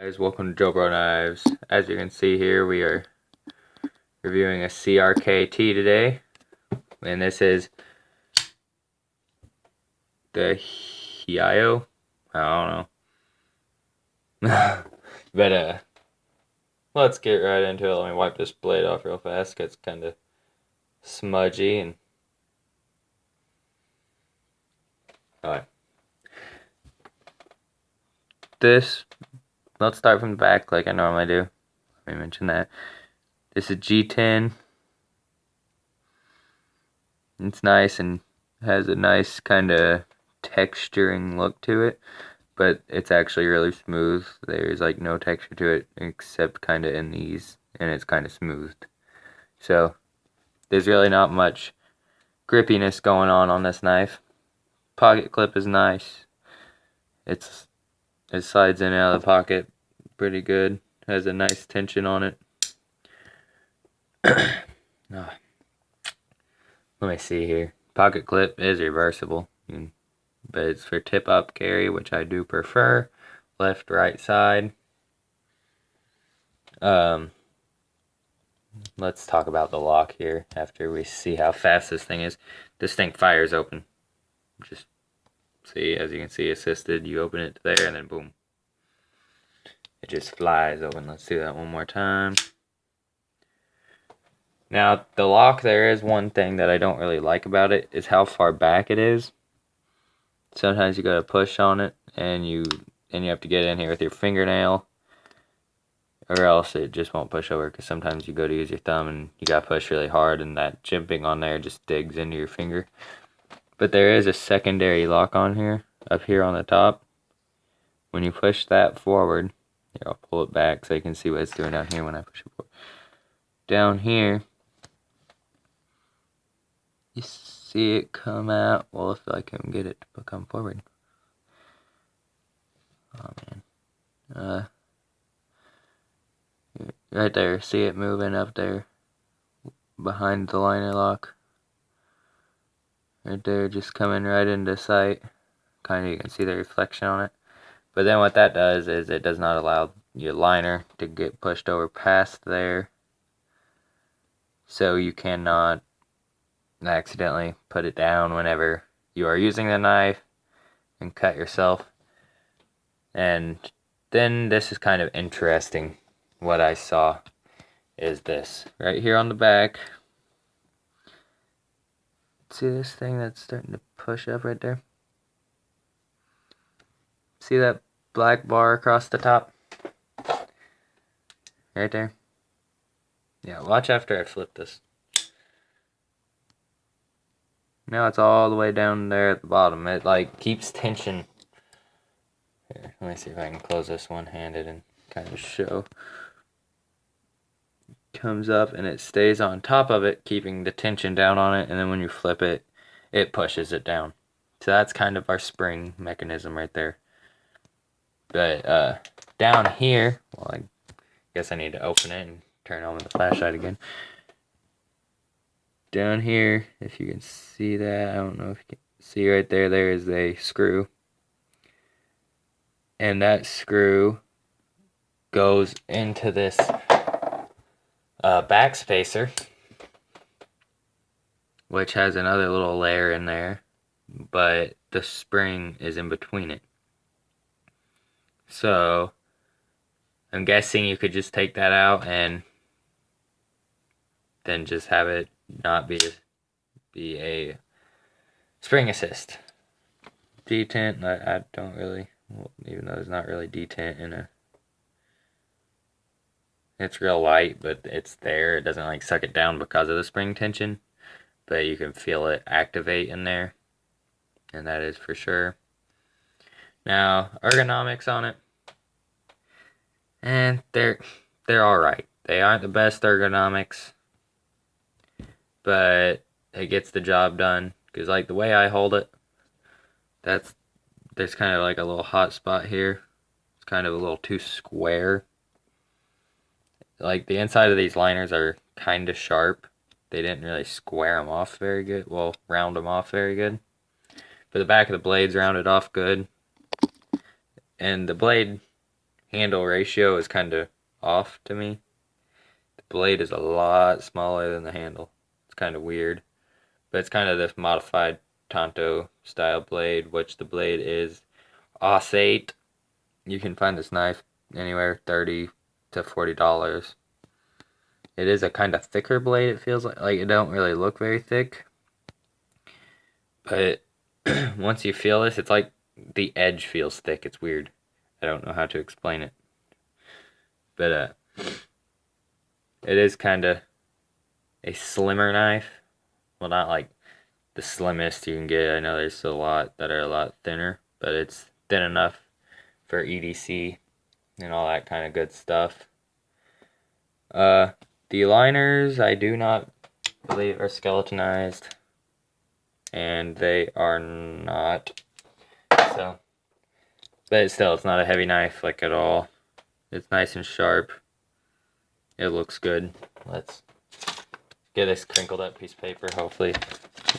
Guys, welcome to Joe Bro Knives. As you can see here, we are reviewing a Crkt today, and this is the heiho. I don't know. But let's get right into it. Let me wipe this blade off real fast because it's kind of smudgy and. Alright. Let's start from the back like I normally do. Let me mention that. This is G10. It's nice and has a nice kind of texturing look to it, but it's actually really smooth. There's like no texture to it except kind of in these, and it's kind of smoothed. So there's really not much grippiness going on this knife. Pocket clip is nice. It slides in and out of the pocket pretty good. Has a nice tension on it. Let me see here. Pocket clip is reversible, but it's for tip up carry, which I do prefer. Left, right side. Let's talk about the lock here after we see how fast this thing is. This thing fires open. Just see, as you can see, assisted. You open it there and then boom. It just flies open. Let's do that one more time. Now, the lock, there is one thing that I don't really like about it, is how far back it is. Sometimes you gotta push on it, and you have to get in here with your fingernail, or else it just won't push over, because sometimes you go to use your thumb, and you gotta push really hard, and that jimping on there just digs into your finger. But there is a secondary lock on here, up here on the top. When you push that forward, here, I'll pull it back so you can see what it's doing down here when I push it forward. Down here, you see it come out. Well, if I can get it to come forward. Oh man. Right there, see it moving up there behind the liner lock. Right there, just coming right into sight. Kind of, you can see the reflection on it. But then what that does is it does not allow your liner to get pushed over past there. So you cannot accidentally put it down whenever you are using the knife and cut yourself. And then this is kind of interesting. What I saw is this right here on the back. See this thing that's starting to push up right there? See that black bar across the top? Right there? Yeah, watch after I flip this. Now it's all the way down there at the bottom. It like keeps tension. Here, let me see if I can close this one-handed and kind of show. Comes up and it stays on top of it, keeping the tension down on it, and then when you flip it, it pushes it down. So that's kind of our spring mechanism right there. But down here, well, I guess I need to open it and turn on the flashlight again. Down here, if you can see that, I don't know if you can see right there, there is a screw. And that screw goes into this back spacer, which has another little layer in there, but the spring is in between it. So I'm guessing you could just take that out and then just have it not be a spring assist. Detent, I don't really, even though there's not really detent in a, it's real light, but it's there. It doesn't like suck it down because of the spring tension, but you can feel it activate in there, and that is for sure. Now, ergonomics on it, and they're alright. They aren't the best ergonomics, but it gets the job done. Because like the way I hold it, there's kind of like a little hot spot here. It's kind of a little too square. Like the inside of these liners are kind of sharp. They didn't really square them off very good. Well, round them off very good. But the back of the blade's rounded off good. And the blade handle ratio is kind of off to me. The blade is a lot smaller than the handle. It's kind of weird. But it's kind of this modified Tonto style blade, which the blade is Aus-8. You can find this knife anywhere $30 to $40. It is a kind of thicker blade, it feels like it don't really look very thick. But once you feel this, it's like the edge feels thick. It's weird. I don't know how to explain it. But it is kind of a slimmer knife. Well, not like the slimmest you can get. I know there's a lot that are a lot thinner, but it's thin enough for EDC and all that kind of good stuff. The liners I do not believe are skeletonized, and they are not. So, but still, it's not a heavy knife like at all. It's nice and sharp. It looks good. Let's get this crinkled up piece of paper. Hopefully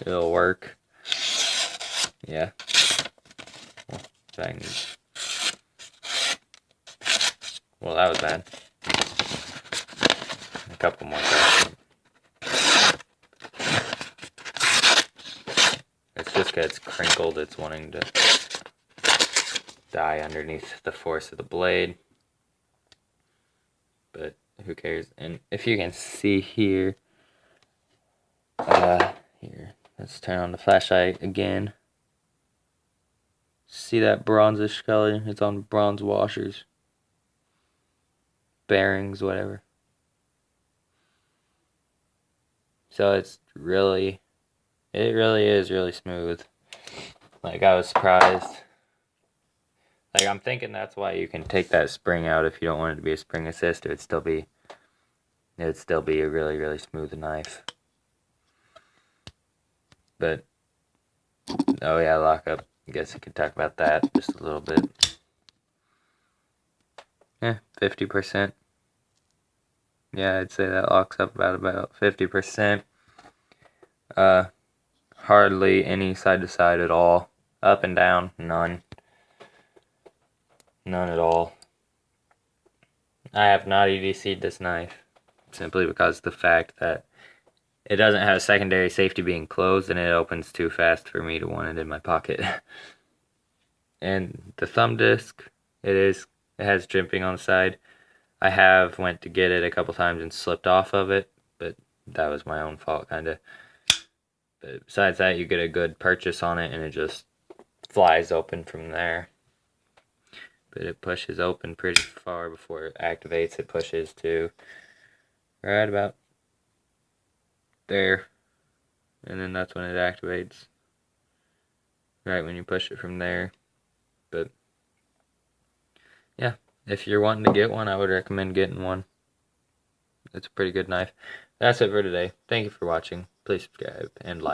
it'll work. Yeah. Well, that was bad. A couple more times. It's just because it's crinkled, it's wanting to die underneath the force of the blade. But who cares? And if you can see here, here, let's turn on the flashlight again. See that bronzish color? It's on bronze washers, bearings, whatever. So it really is really smooth. Like, I was surprised. Like, I'm thinking that's why you can take that spring out if you don't want it to be a spring assist. It would still be a really, really smooth knife. But, oh yeah, lockup. I guess I could talk about that just a little bit. 50%. Yeah, I'd say that locks up about 50%. Hardly any side to side at all. Up and down, none. None at all. I have not EDC'd this knife simply because of the fact that it doesn't have secondary safety being closed, and it opens too fast for me to want it in my pocket. And the thumb disc, it has jimping on the side. I have went to get it a couple times and slipped off of it, but that was my own fault, kind of. But besides that, you get a good purchase on it, and it just flies open from there. But it pushes open pretty far before it activates. It pushes to right about there, and then that's when it activates. Right when you push it from there. But yeah, if you're wanting to get one, I would recommend getting one. It's a pretty good knife. That's it for today. Thank you for watching. Please subscribe and like.